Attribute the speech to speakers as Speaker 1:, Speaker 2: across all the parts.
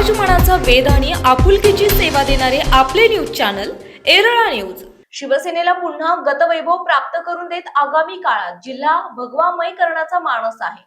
Speaker 1: समाजमनाचा वेध आणि आपुलकीची सेवा देणारे आपले न्यूज चॅनल एरळा न्यूज। शिवसेनेला पुन्हा गतवैभव प्राप्त करून देत आगामी काळात जिल्हा भगवामय करण्याचा मानस आहे।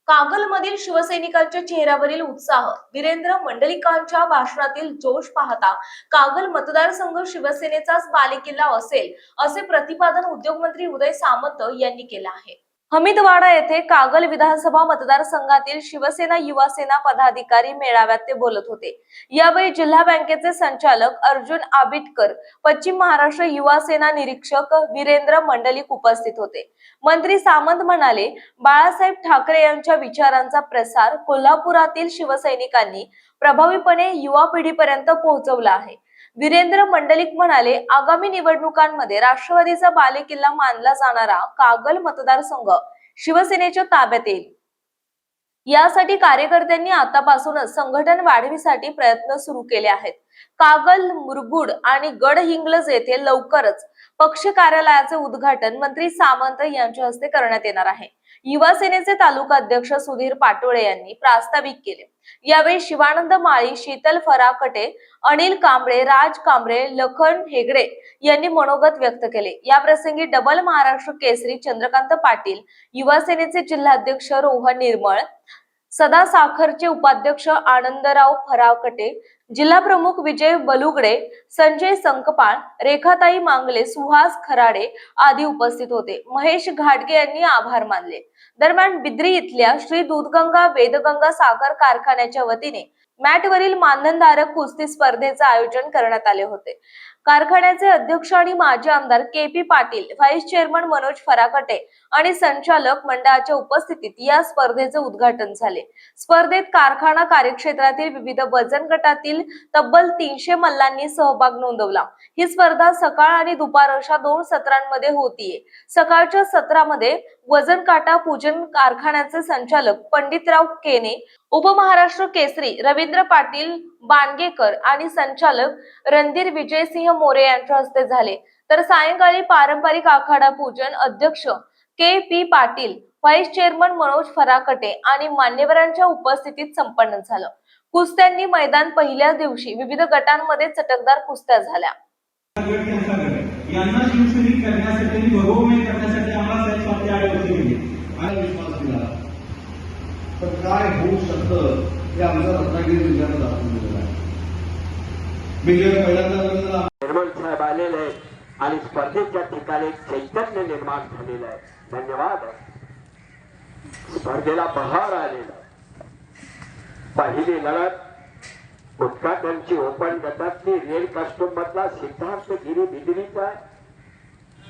Speaker 1: कागलमधील शिवसैनिकांच्या चेहऱ्यावरील उत्साह, वीरेंद्र मंडलिकांच्या भाषणातील जोश पाहता कागल मतदारसंघ शिवसेनेचाच बालेकिल्ला असेल असे प्रतिपादन उद्योगमंत्री उदय सामंत यांनी केले आहे। हमीदवाडा येथे कागल विधानसभा मतदारसंघातील शिवसेना युवा सेना पदाधिकारी मेळाव्यात ते बोलत होते। यावेळी जिल्हा बँकेचे संचालक अर्जुन आबिटकर, पश्चिम महाराष्ट्र युवा सेना निरीक्षक वीरेंद्र मंडलिक उपस्थित होते। मंत्री सामंत म्हणाले, बाळासाहेब ठाकरे यांच्या विचारांचा प्रसार कोल्हापुरातील शिवसैनिकांनी प्रभावीपणे युवा पिढीपर्यंत पोहोचवला आहे। वीरेंद्र मंडलिक म्हणाले, आगामी निवडणुकांमध्ये राष्ट्रवादीचा बालेकिल्ला मानला जाणारा कागल मतदारसंघ शिवसेनेच्या ताब्यात येईल। यासाठी कार्यकर्त्यांनी आतापासूनच संघटन वाढीसाठी प्रयत्न सुरू केले आहेत। कागल, मुरगुड आणि गडहिंग्लज येथे लवकरच पक्ष कार्यालयाचे उद्घाटन मंत्री सामंत यांच्या हस्ते करण्यात येणार आहे। युवा सेनेचे तालुका अध्यक्ष सुधीर पाटोळे यांनी प्रास्ताविक केले। यावेळी शिवानंद माळी, शीतल फराकटे, अनिल कांबळे, राज कांबळे, लखन हेगडे यांनी मनोगत व्यक्त केले। या प्रसंगी डबल महाराष्ट्र केसरी चंद्रकांत पाटील, युवा सेनेचे जिल्हाध्यक्ष रोहन निर्मळ, सदा साखरचे उपाध्यक्ष आनंदराव फराकटे, जिल्हा प्रमुख विजय बलुगडे, संजय संकपाळ, रेखाताई मांगले, सुहास खराडे आदी उपस्थित होते। महेश घाटगे यांनी आभार मानले। दरम्यान बिद्री इथल्या श्री दूधगंगा वेदगंगा साखर कारखान्याच्या वतीने मॅटवरील मानधनधारक कुस्ती स्पर्धेचे आयोजन करण्यात आले होते। कारखान्याचे अध्यक्ष आणि माजी आमदार K P. Patil, vice chairman Manoj Farakate आणि संचालक मंडळाच्या उपस्थितीत या स्पर्धेचे उद्घाटन झाले। स्पर्धेत कारखाना कार्यक्षेत्रातील विविध वजन गटातील तब्बल 300 मल्लांनी सहभाग नोंदवला। ही स्पर्धा सकाळ आणि दुपार अशा 2 सत्रांमध्ये होतीये। सकाळच्या सत्रामध्ये वजन काटा पूजन कारखान्याचे संचालक पंडितराव केने, उपमहाराष्ट्र केसरी रवींद्र पाटील बाणगेकर आणि संचालक रणधीर विजयसिंह मोरे यांच्या हस्ते झाले। तर सायंकाळी पारंपरिक आखाडा पूजन अध्यक्ष K P. Patil, vice chairman Manoj Farakate आणि मान्यवरांच्या उपस्थितीत संपन्न झालं। कुस्त्यांनी मैदान पहिल्या दिवशी विविध गटांमध्ये चटकदार कुस्त्या झाल्या।
Speaker 2: यांना शिवसैनिक करण्यासाठी आणि भगवमय करण्यासाठी आम्हाला साहेब आपले आयोजन केले आणि विश्वास दिला। पण काय होऊ शकतं हे आमच्या रत्नागिरी जिल्ह्यात दाखवून दिलेलं आहे। मी जेव्हा पहिल्यांदा
Speaker 3: निर्मल साहेब आलेले आहेत आणि स्पर्धेच्या ठिकाणी चैतन्य निर्माण झालेलं आहे। धन्यवाद। स्पर्धेला बहार आलेला पहिली लढत उद्घाटनची ओपन गटातली रेड कास्टूम मधला सिद्धार्थ गिरी बिदरीचा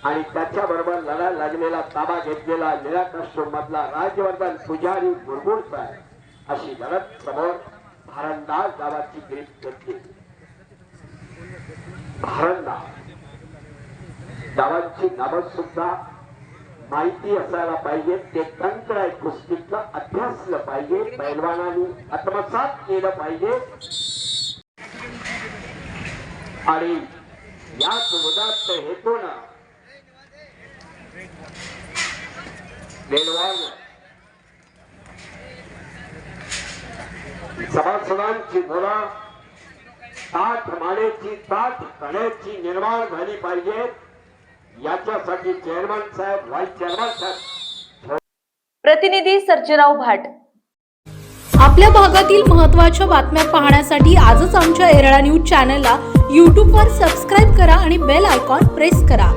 Speaker 3: आणि त्याच्याबरोबर लढा लागलेला ताबा घेतलेला निळा कास्टूम मधला राजवर्धन पुजारी मुरगुडचा अशी लढत समोर भारंदाज गावाची ग्रीप घेतली। भारंदाज गावांची नावं सुद्धा माहिती असायला पाहिजे। ते तंत्र आहे, कुस्तीतलं अभ्यासलं पाहिजे, पैलवानांनी आत्मसात केलं पाहिजे। आणि याच उदात्त हेतून सभासदांची मुलं ताठ मानेची, ताठ कण्याची निर्माण झाली पाहिजे। याच्यासाठी चेअरमन साहेब, व्हाईस चेअरमन साहेब।
Speaker 1: प्रतिनिधी सर्जेराव भाट।
Speaker 4: आपल्या भागातील महत्त्वाच्या बातम्या पाहण्यासाठी आजच आमच्या एरळा न्यूज चॅनलला YouTube वर सबस्क्राईब करा आणि बेल आयकॉन प्रेस करा।